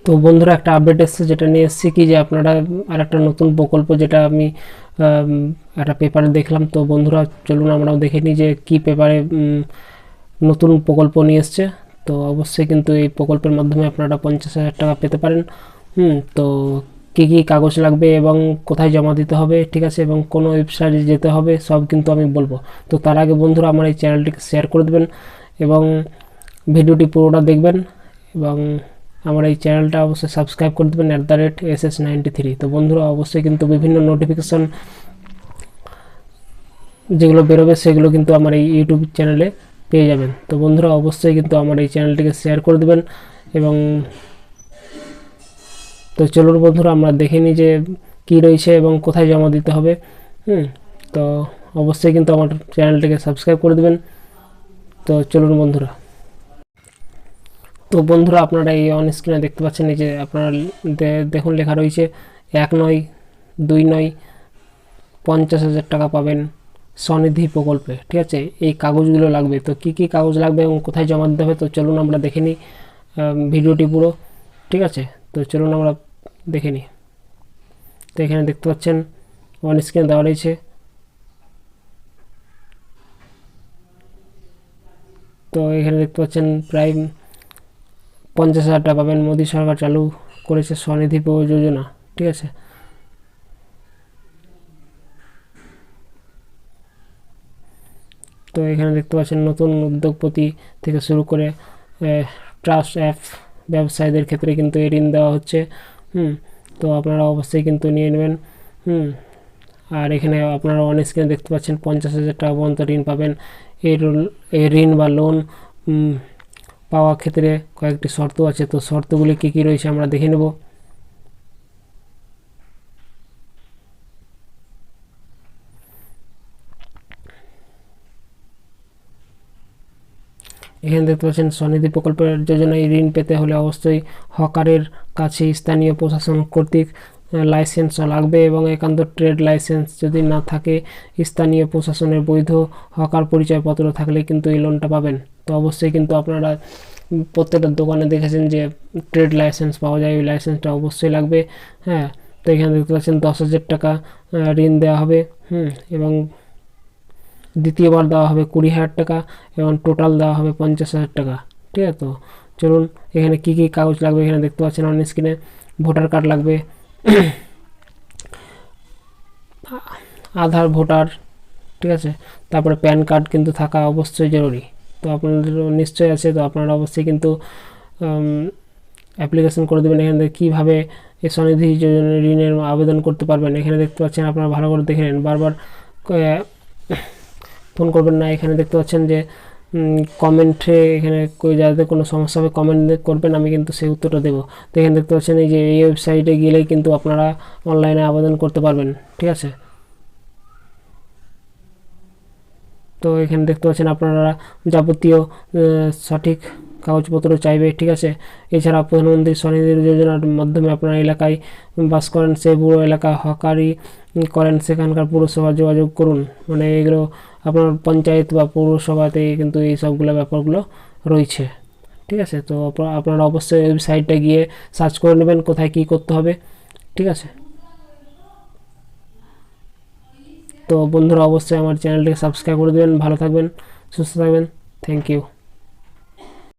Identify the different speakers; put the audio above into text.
Speaker 1: তো বন্ধুরা একটা আপডেট এসেছে, যেটা নিয়ে এসেছি কি যে আপনারা আর একটা নতুন প্রকল্প, যেটা আমি একটা পেপারে দেখলাম। তো বন্ধুরা চলুন আমরাও দেখে নিই যে কী পেপারে নতুন প্রকল্প নিয়ে এসছে। তো অবশ্যই কিন্তু এই প্রকল্পের মাধ্যমে আপনারা 50,000 টাকা পেতে পারেন। তো কী কী কাগজ লাগবে এবং কোথায় জমা দিতে হবে, ঠিক আছে, এবং কোনো ওয়েবসাইটে যেতে হবে, সব কিন্তু আমি বলবো। তো তার আগে বন্ধুরা আমার এই চ্যানেলটিকে শেয়ার করে দেবেন এবং ভিডিওটি পুরোটা দেখবেন, এবং আমার এই চ্যানেলটা অবশ্যই সাবস্ক্রাইব করে দেবেন @SS93। তো বন্ধুরা অবশ্যই কিন্তু বিভিন্ন নোটিফিকেশান যেগুলো বেরোবে সেগুলো কিন্তু আমার এই ইউটিউব চ্যানেলে পেয়ে যাবেন। তো বন্ধুরা অবশ্যই কিন্তু আমার এই চ্যানেলটিকে শেয়ার করে দেবেন। এবং তো চলুন বন্ধুরা আমরা দেখে নিই যে কী রয়েছে এবং কোথায় জমা দিতে হবে। তো অবশ্যই কিন্তু আমার চ্যানেলটিকে সাবস্ক্রাইব করে দেবেন। তো চলুন বন্ধুরা। তো বন্ধুরা আপনারা এই অন স্ক্রিনে দেখতে পাচ্ছেন, এই যে আপনারা দেখুন লেখা রয়েছে 1 নয় 2 নয় 50,000 টাকা পাবেন স্বনিধি প্রকল্পে, ঠিক আছে। এই কাগজগুলো লাগবে। তো কি কি কাগজ লাগবে এবং কোথায় জমা দিতে হবে তো চলুন আমরা দেখে নিই ভিডিওটি পুরো, ঠিক আছে। তো চলুন আমরা দেখে নিই। তো এখানে দেখতে পাচ্ছেন অন স্ক্রিনে দেওয়া রয়েছে। তো এখানে দেখতে পাচ্ছেন প্রায় 50,000 টাকা পাবেন। মোদী সরকার চালু করেছে স্বনিধি যোজনা, ঠিক আছে। তো এখানে দেখতে পাচ্ছেন নতুন উদ্যোগপতি থেকে শুরু করে ট্রাস্ট অ্যাপ ব্যবসায়ীদের ক্ষেত্রে কিন্তু এই ঋণ দেওয়া হচ্ছে। তো আপনারা অবশ্যই কিন্তু নিয়ে নেবেন। আর এখানে আপনারা অন স্ক্রিনে দেখতে পাচ্ছেন 50,000 টাকা পর্যন্ত ঋণ পাবেন। এই ঋণ বা লোন পাওয়ার ক্ষেত্রে কয়েকটি শর্ত আছে। তো শর্তগুলি কী কী রয়েছে আমরা দেখে নেব। এখানে দেখতে পাচ্ছেন স্বনিধি প্রকল্পের যোজনায় ঋণ পেতে হলে অবশ্যই হকারের কাছে স্থানীয় প্রশাসন কর্তৃক লাইসেন্স লাগবে, এবং একান্ত ট্রেড লাইসেন্স যদি না থাকে, স্থানীয় প্রশাসনের বৈধ হকার পরিচয়পত্র থাকলে কিন্তু এই লোনটা পাবেন। তো অবশ্যই কিন্তু আপনারা প্রত্যেকটা দোকানে দেখেছেন যে ট্রেড লাইসেন্স পাওয়া যায়, ওই লাইসেন্সটা অবশ্যই লাগবে। হ্যাঁ, তো এখানে দেখতে পাচ্ছেন 10,000 টাকা ঋণ দেওয়া হবে। এবং দ্বিতীয়বার দেওয়া হবে 20,000 টাকা, এবং টোটাল দেওয়া হবে 50,000 টাকা, ঠিক আছে। তো চলুন এখানে কি কি কাগজ লাগবে এখানে দেখতে পাচ্ছেন অন স্ক্রিনে। ভোটার কার্ড লাগবে, আধার, ভোটার, ঠিক আছে। তারপরে প্যান কার্ড কিন্তু থাকা অবশ্যই জরুরি। তো আপনাদের নিশ্চয়ই আছে। তো আপনারা অবশ্যই কিন্তু অ্যাপ্লিকেশন করে দেবেন। এখানে কীভাবে এই স্বনিধি যোজনা ঋণের আবেদন করতে পারবেন এখানে দেখতে পাচ্ছেন। আপনারা ভালো করে দেখে নেন, বারবার ফোন করবেন না। এখানে দেখতে পাচ্ছেন যে কমেন্টে এখানে যাতে কোনো সমস্যা হবে কমেন্ট করবেন, আমি কিন্তু সেই উত্তরটা দেবো। তো এখানে দেখতে পাচ্ছেন এই যে এই ওয়েবসাইটে গেলেই কিন্তু আপনারা অনলাইনে আবেদন করতে পারবেন, ঠিক আছে। তো এখানে দেখতে পাচ্ছেন আপনারা যাবতীয় সঠিক কাগজপত্র চাইবে, ঠিক আছে। এছাড়া প্রধানমন্ত্রী স্বনিধি যোজনার মাধ্যমে আপনার এলাকায় বাস করেন, সেই পুরো এলাকা হকারি করেন, সেখানকার পুরসভা যোগাযোগ করুন। মানে এগুলো আপনার পঞ্চায়েত বা পৌরসভাতে কিন্তু এই সবগুলো ব্যাপারগুলো রয়েছে, ঠিক আছে। তো আপনারা অবশ্যই ওয়েবসাইটটা গিয়ে সার্চ করে নেবেন কোথায় কী করতে হবে, ঠিক আছে। তো বন্ধুরা অবশ্যই আমার চ্যানেলটিকে সাবস্ক্রাইব করে দেবেন। ভালো থাকবেন, সুস্থ থাকবেন। Thank you.